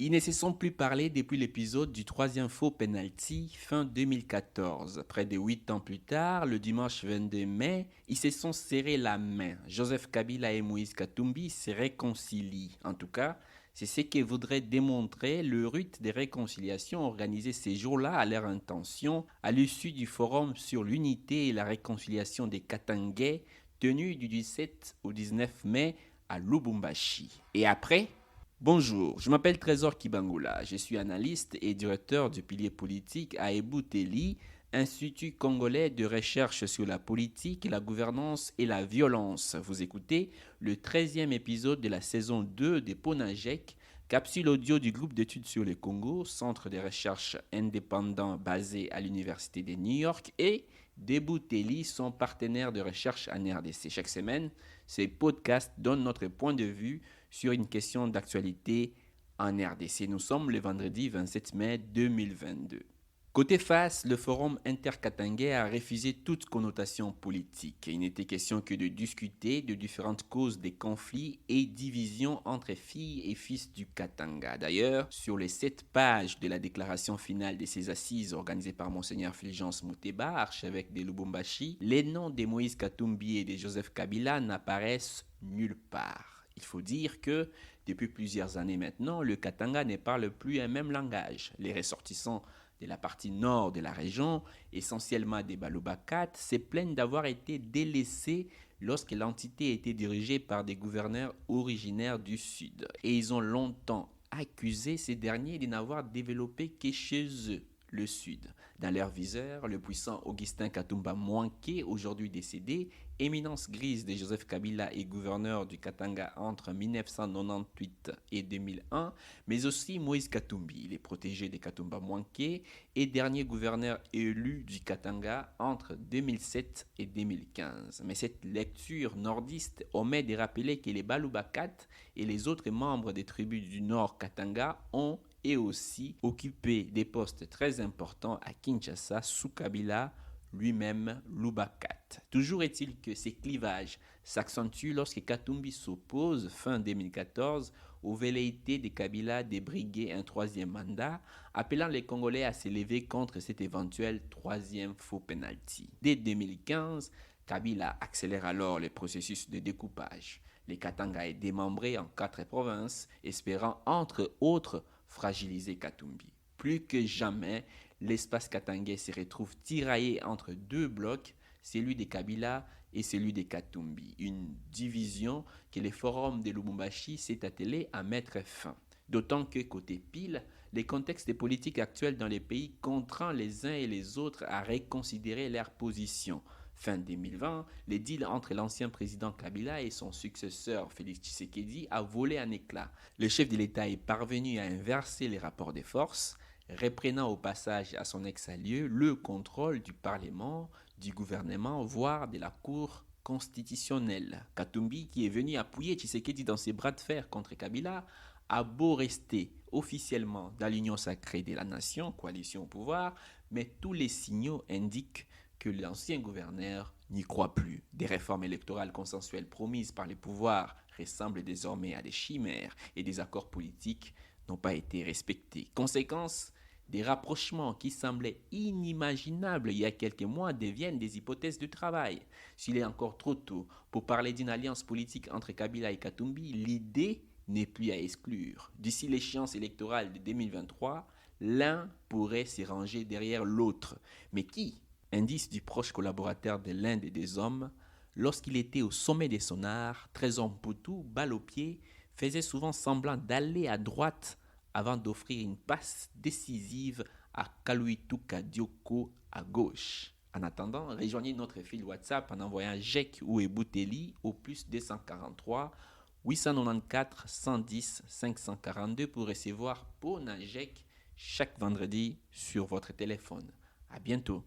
Ils ne se sont plus parlé depuis l'épisode du troisième faux penalty fin 2014. Près de 8 ans plus tard, le dimanche 22 mai, ils se sont serrés la main. Joseph Kabila et Moïse Katumbi se réconcilient. En tout cas, c'est ce que voudrait démontrer le rite des réconciliations organisé ces jours-là à leur intention à l'issue du forum sur l'unité et la réconciliation des Katangais tenu du 17 au 19 mai à Lubumbashi. Et après, bonjour, je m'appelle Trésor Kibangula, je suis analyste et directeur du pilier politique à Ebouteli, Institut congolais de recherche sur la politique, la gouvernance et la violence. Vous écoutez le 13e épisode de la saison 2 des Ponajek, capsule audio du groupe d'études sur le Congo, centre de recherche indépendant basé à l'Université de New York, et d'Ebouteli, son partenaire de recherche en RDC. Chaque semaine, ces podcasts donnent notre point de vue sur une question d'actualité en RDC. Nous sommes le vendredi 27 mai 2022. Côté face, le forum interkatangais a refusé toute connotation politique. Il n'était question que de discuter de différentes causes des conflits et divisions entre filles et fils du Katanga. D'ailleurs, sur les 7 pages de la déclaration finale de ces assises organisées par Monseigneur Fulgence Mouteba, archevêque de Lubumbashi, les noms de Moïse Katumbi et de Joseph Kabila n'apparaissent nulle part. Il faut dire que, depuis plusieurs années maintenant, le Katanga ne parle plus un même langage. Les ressortissants de la partie nord de la région, essentiellement des Balobakat, se plaignent d'avoir été délaissés lorsque l'entité était dirigée par des gouverneurs originaires du sud. Et ils ont longtemps accusé ces derniers de n'avoir développé que chez eux le sud. Dans leur viseur, le puissant Augustin Katumba Mwanké, aujourd'hui décédé, éminence grise de Joseph Kabila et gouverneur du Katanga entre 1998 et 2001, mais aussi Moïse Katumbi, il est protégé de Katumba Mwanké et dernier gouverneur élu du Katanga entre 2007 et 2015. Mais cette lecture nordiste omet de rappeler que les Balubakat et les autres membres des tribus du Nord Katanga ont et aussi occupé des postes très importants à Kinshasa sous Kabila lui-même Lubakat. Toujours est-il que ces clivages s'accentuent lorsque Katumbi s'oppose fin 2014 aux velléités de Kabila de briguer un troisième mandat, appelant les Congolais à s'élever contre cet éventuel troisième faux penalty. Dès 2015, Kabila accélère alors le processus de découpage. Les Katanga est démembré en 4 provinces, espérant entre autres fragiliser Katumbi. Plus que jamais, l'espace katangais se retrouve tiraillé entre deux blocs, celui des Kabila et celui des Katumbi. Une division que le forum de Lubumbashi s'est attelé à mettre fin. D'autant que, côté pile, les contextes politiques actuels dans les pays contraint les uns et les autres à reconsidérer leur position. Fin 2020, les deals entre l'ancien président Kabila et son successeur Félix Tshisekedi a volé un éclat. Le chef de l'État est parvenu à inverser les rapports de force, reprenant au passage à son ex-allié le contrôle du Parlement, du gouvernement, voire de la Cour constitutionnelle. Katumbi, qui est venu appuyer Tshisekedi dans ses bras de fer contre Kabila, a beau rester officiellement dans l'union sacrée de la nation, coalition au pouvoir, mais tous les signaux indiquent que l'ancien gouverneur n'y croit plus. Des réformes électorales consensuelles promises par les pouvoirs ressemblent désormais à des chimères et des accords politiques n'ont pas été respectés. Conséquence, des rapprochements qui semblaient inimaginables il y a quelques mois deviennent des hypothèses de travail. S'il est encore trop tôt pour parler d'une alliance politique entre Kabila et Katumbi, l'idée n'est plus à exclure. D'ici l'échéance électorale de 2023, l'un pourrait s'y ranger derrière l'autre. Mais qui? Indice du proche collaborateur de l'Inde et des hommes, lorsqu'il était au sommet de son art, Trésor Mputu, balle au pied, faisait souvent semblant d'aller à droite avant d'offrir une passe décisive à Kaluituka Dioko à gauche. En attendant, rejoignez notre fil WhatsApp en envoyant JEC ou Ebouteli au plus 243 894 110 542 pour recevoir Pona JEC chaque vendredi sur votre téléphone. À bientôt.